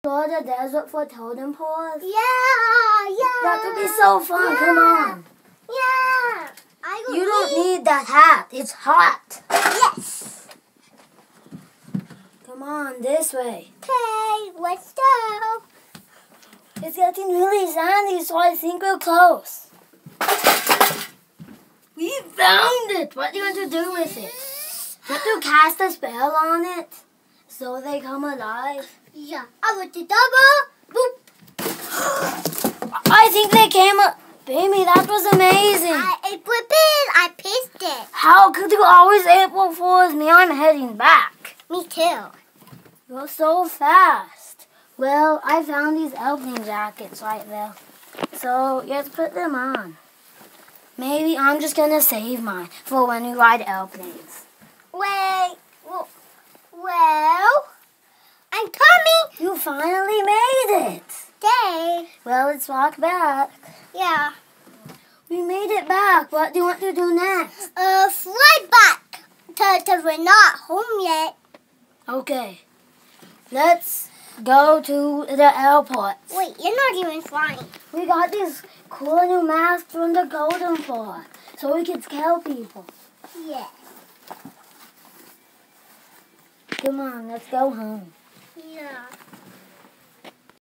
explore the desert for totem poles? Yeah. That would be so fun. Yeah. Come on. Yeah. You don't need that hat. It's hot. Yes. Come on, this way. Okay, let's go. It's getting really sandy, so I think we're close. We found it. What do you want to do with it? You have to cast a spell on it so they come alive. Yeah. I want the double. Boop. I think they came up. Baby, that was amazing. I whipped it. I pissed it. How could you always April Fool's me? I'm heading back. Me too. You're so fast. Well, I found these airplane jackets right there. So, let's put them on. Maybe I'm just going to save mine for when we ride airplanes. Wait. Well, I'm coming. You finally made it. Okay. Well, let's walk back. Yeah. We made it back. What do you want to do next? Fly back. Because we're not home yet. Okay. Let's go to the airport. Wait, you're not even flying. We got these cool new masks from the Golden Floor, so we can scare people. Yeah. Come on, let's go home. Yeah.